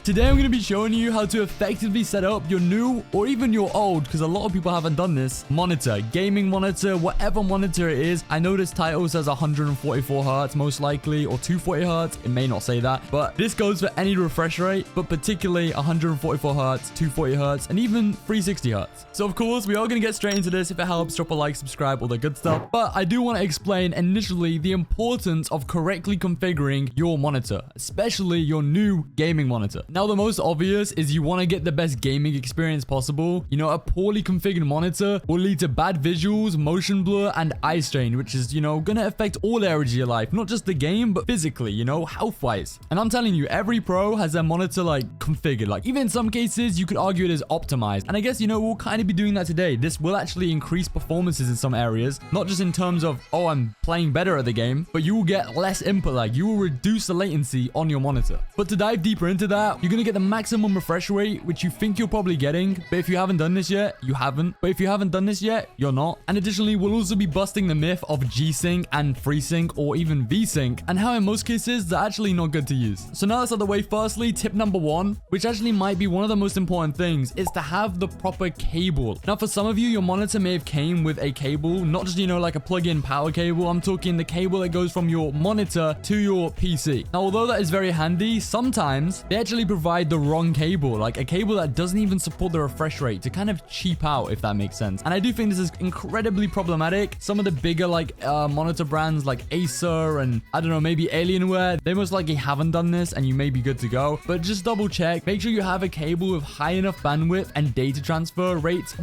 Today I'm going to be showing you how to effectively set up your new or even your old, because a lot of people haven't done this, monitor, gaming monitor, whatever monitor it is. I know this title says 144 Hz most likely, or 240 Hz. It may not say that, but this goes for any refresh rate, but particularly 144 Hz, 240 Hz, and even 360 Hz. So of course, we are going to get straight into this. If it helps, drop a like, subscribe, all the good stuff. But I do want to explain initially the importance of correctly configuring your monitor, especially your new gaming monitor. Now, the most obvious is you want to get the best gaming experience possible. You know, a poorly configured monitor will lead to bad visuals, motion blur, and eye strain, which is, you know, going to affect all areas of your life, not just the game, but physically, you know, health-wise. And I'm telling you, every pro has their monitor, like, configured. Like, even in some cases, you could argue it is optimized. And I guess, you know, we'll kind of be doing that today. This will actually increase performances in some areas, not just in terms of, oh, I'm playing better at the game, but you will get less input lag. You will reduce the latency on your monitor. But to dive deeper into that, you're going to get the maximum refresh rate, which you think you're probably getting. But if you haven't done this yet, you haven't. But if you haven't done this yet, you're not. And additionally, we'll also be busting the myth of G-Sync and FreeSync or even V-Sync, and how in most cases, they're actually not good to use. So now that's out of the way, firstly, tip number one, which actually might be one of the most important things, is to have the proper cable. Now, for some of you, your monitor may have came with a cable, not just, you know, like a plug-in power cable. I'm talking the cable that goes from your monitor to your PC. Now, although that is very handy, sometimes they actually provide the wrong cable, like a cable that doesn't even support the refresh rate, to kind of cheap out, if that makes sense. And I do think this is incredibly problematic. Some of the bigger like monitor brands like Acer and I don't know, maybe Alienware, they most likely haven't done this, and you may be good to go. But just double check, make sure you have a cable with high enough bandwidth and data transfer rates,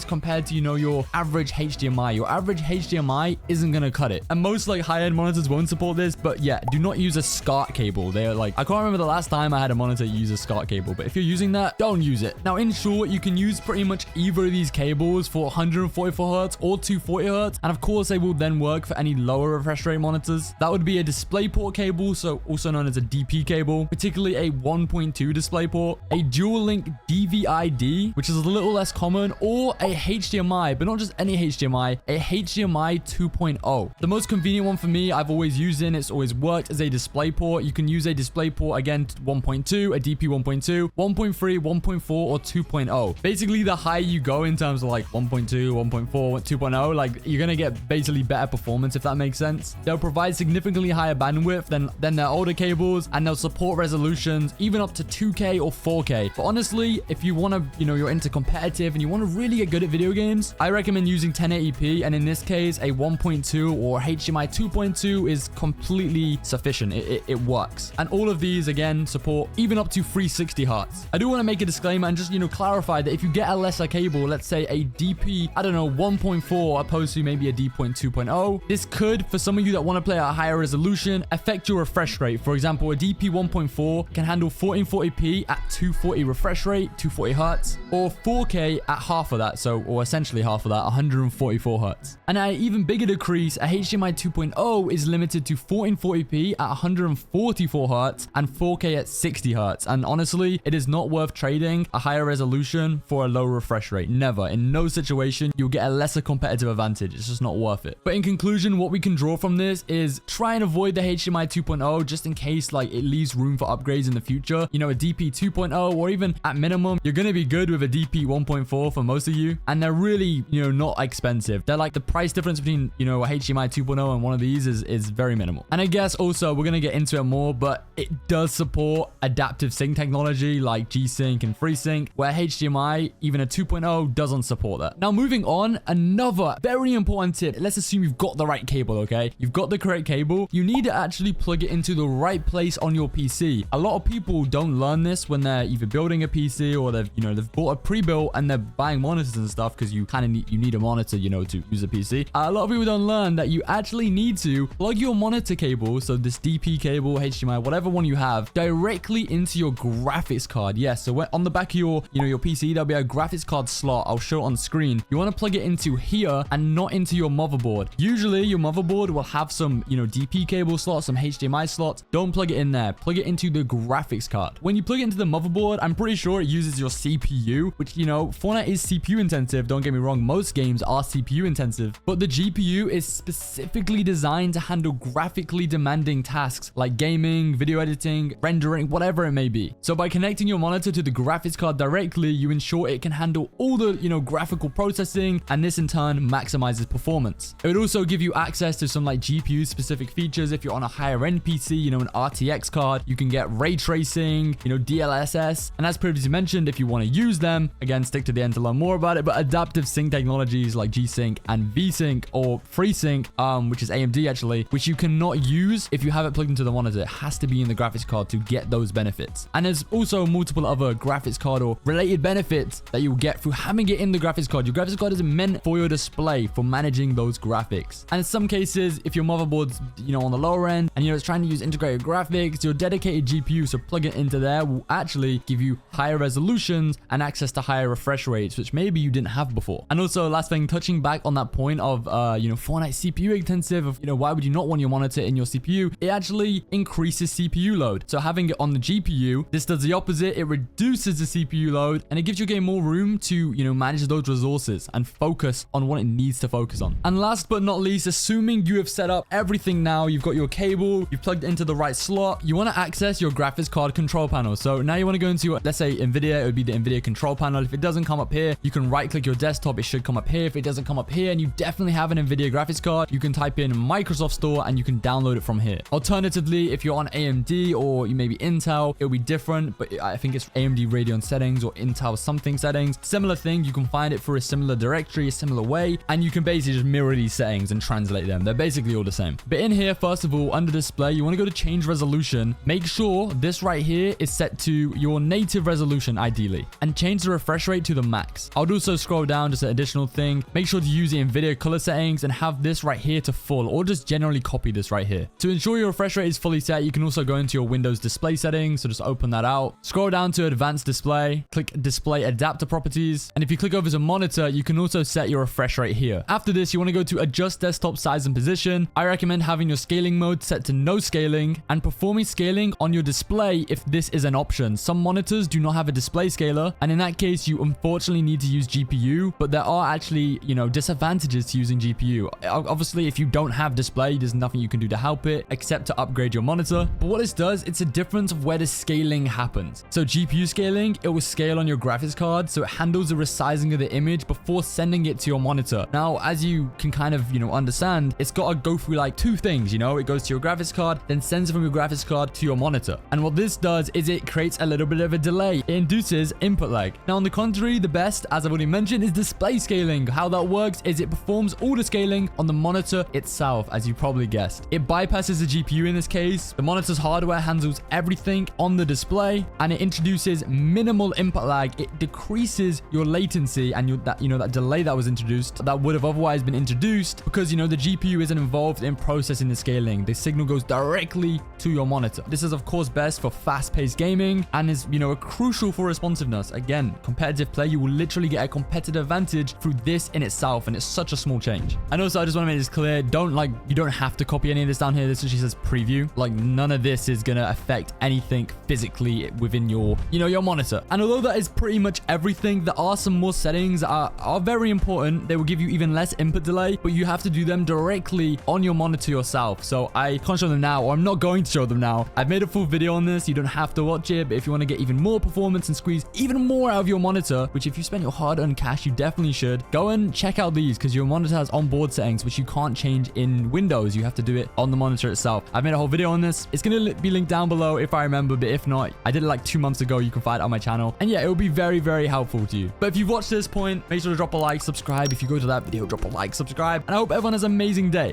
compared to, you know, your average HDMI. Your average HDMI isn't gonna cut it, and most like high-end monitors won't support this. But yeah, do not use a SCART cable. They're like, I can't remember the last time I had a monitor use a SCART cable, but if you're using that, don't use it. Now, in short, you can use pretty much either of these cables for 144 Hz or 240 Hz, and of course they will then work for any lower refresh rate monitors. That would be a DisplayPort cable, so also known as a DP cable, particularly a 1.2 DisplayPort, a dual link DVI-D, which is a little less common, or a HDMI, but not just any HDMI, a HDMI 2.0. The most convenient one for me, I've always used it's always worked, as a DisplayPort. You can use a DisplayPort, again, 1.2, a DP 1.2, 1.3, 1.4, or 2.0. Basically, the higher you go in terms of like 1.2, 1.4, 2.0, like you're gonna get basically better performance, if that makes sense. They'll provide significantly higher bandwidth than their older cables, and they'll support resolutions even up to 2K or 4K. But honestly, if you want to, you know, you're into competitive and you want to really get good at video games, I recommend using 1080p, and in this case, a 1.2 or HDMI 2.2 is completely sufficient. It works. And all of these, again, support even up to 360 Hz. I do want to make a disclaimer and just, you know, clarify that if you get a lesser cable, let's say a DP, I don't know, 1.4 opposed to maybe a DP.2.0, this could, for some of you that want to play at a higher resolution, affect your refresh rate. For example, a DP 1.4 can handle 1440p at 240 refresh rate, 240 Hz, or 4K at half of that, so, or essentially half of that, 144 Hz. And at an even bigger decrease, a HDMI 2.0 is limited to 1440p at 144 Hz and 4K at 60 Hz. And honestly, it is not worth trading a higher resolution for a low refresh rate. Never. In no situation, you'll get a lesser competitive advantage. It's just not worth it. But in conclusion, what we can draw from this is try and avoid the HDMI 2.0 just in case like it leaves room for upgrades in the future. You know, a DP 2.0, or even at minimum, you're going to be good with a DP 1.4 for most of you. And they're really, you know, not expensive. They're like the price difference between, you know, a HDMI 2.0 and one of these is very minimal. And I guess also we're going to get into it more, but it does support adaptive sync technology like G-Sync and FreeSync, where HDMI, even a 2.0, doesn't support that. Now, moving on, another very important tip. Let's assume you've got the right cable, okay? You've got the correct cable. You need to actually plug it into the right place on your PC. A lot of people don't learn this when they're either building a PC or they've, you know, they've bought a pre-built and they're buying monitors and stuff, because you kind of need a monitor, you know, to use a PC. A lot of people don't learn that you actually need to plug your monitor cable, so this DP cable, HDMI, whatever one you have, directly into your graphics card. Yes, so on the back of your, you know, your PC, there'll be a graphics card slot. I'll show it on screen. You want to plug it into here and not into your motherboard. Usually your motherboard will have some, you know, DP cable slots, some HDMI slots. Don't plug it in there. Plug it into the graphics card. When you plug it into the motherboard, I'm pretty sure it uses your CPU, which, you know, Fortnite is CPU intensive. Don't get me wrong. Most games are CPU intensive, but the GPU is specifically designed to handle graphically demanding tasks like gaming, video video editing, rendering, whatever it may be. So by connecting your monitor to the graphics card directly, you ensure it can handle all the, graphical processing, and this in turn maximizes performance. It would also give you access to some like GPU specific features. If you're on a higher end PC, an RTX card, you can get ray tracing, DLSS, and as previously mentioned, if you want to use them, again, stick to the end to learn more about it, but adaptive sync technologies like G-Sync and V-Sync or FreeSync, which is AMD actually, which you cannot use if you have it plugged into the monitor. It has to be in the graphics card to get those benefits. And there's also multiple other graphics card or related benefits that you'll get through having it in the graphics card. Your graphics card is meant for your display, for managing those graphics. And in some cases, if your motherboard's, on the lower end and it's trying to use integrated graphics, your dedicated GPU, so plug it into there, will actually give you higher resolutions and access to higher refresh rates, which maybe you didn't have before. And also, last thing, touching back on that point of, Fortnite CPU intensive, of, why would you not want your monitor in your CPU? It actually increases CPU load. So having it on the GPU, this does the opposite. It reduces the CPU load and it gives your game more room to, manage those resources and focus on what it needs to focus on. And last but not least, assuming you have set up everything now, you've got your cable, you've plugged it into the right slot, you want to access your graphics card control panel. So now you want to go into, let's say NVIDIA, it would be the NVIDIA control panel. If it doesn't come up here, you can right click your desktop. It should come up here. If it doesn't come up here and you definitely have an NVIDIA graphics card, you can type in Microsoft Store and you can download it from here. Alternatively, if you're on AMD or you maybe Intel, it'll be different, but I think it's AMD Radeon settings or Intel something settings. Similar thing, you can find it for a similar directory, a similar way, and you can basically just mirror these settings and translate them. They're basically all the same. But in here, first of all, under display, you want to go to change resolution. Make sure this right here is set to your native resolution, ideally, and change the refresh rate to the max. I would also scroll down, just an additional thing. Make sure to use the NVIDIA color settings and have this right here to full, or just generally copy this right here. To ensure your refresh rate is fully set, you can also go into your Windows display settings. So just open that out. Scroll down to advanced display, click display adapter properties. And if you click over to monitor, you can also set your refresh rate here. After this, you want to go to adjust desktop size and position. I recommend having your scaling mode set to no scaling and performing scaling on your display if this is an option. Some monitors do not have a display scaler, and in that case, you unfortunately need to use GPU, but there are actually, disadvantages to using GPU. Obviously, if you don't have display, there's nothing you can do to help it except to upgrade your monitor. But what this does, it's a difference of where the scaling happens. So GPU scaling, it will scale on your graphics card, so it handles the resizing of the image before sending it to your monitor. Now, as you can kind of, understand, it's got to go through like two things, it goes to your graphics card, then sends it from your graphics card to your monitor. And what this does is it creates a little bit of a delay. It induces input lag. Now, on the contrary, the best, as I've already mentioned, is display scaling. How that works is it performs all the scaling on the monitor itself, as you probably guessed. It bypasses the GPU in this case. The monitor's hardware handles everything on the display, and it introduces minimal input lag. It decreases your latency and that delay that was introduced that would have otherwise been introduced because, the GPU isn't involved in processing the scaling. The signal goes directly to your monitor. This is, of course, best for fast-paced gaming and is, crucial for responsiveness. Again, competitive play, you will literally get a competitive advantage through this in itself, and it's such a small change. And also, I just want to make this clear, you don't have to copy any of this down here. This actually says preview. Like, none of this is going to affect anything physically within your, your monitor. And although that is pretty much everything, there are some more settings that are very important. They will give you even less input delay, but you have to do them directly on your monitor yourself. So I can't show them now, or I'm not going to show them now. I've made a full video on this. You don't have to watch it, but if you want to get even more performance and squeeze even more out of your monitor, which if you spend your hard-earned cash, you definitely should, go and check out these because your monitor has onboard settings, which you can't change in Windows. You have to do it on the monitor itself. I've made a whole video on this. It's going to be linked down below if I remember, but if not, I did it like 2 months ago. You can find it on my channel. And yeah, it will be very, very helpful to you. But if you've watched this point, make sure to drop a like, subscribe. If you go to that video, drop a like, subscribe. And I hope everyone has an amazing day.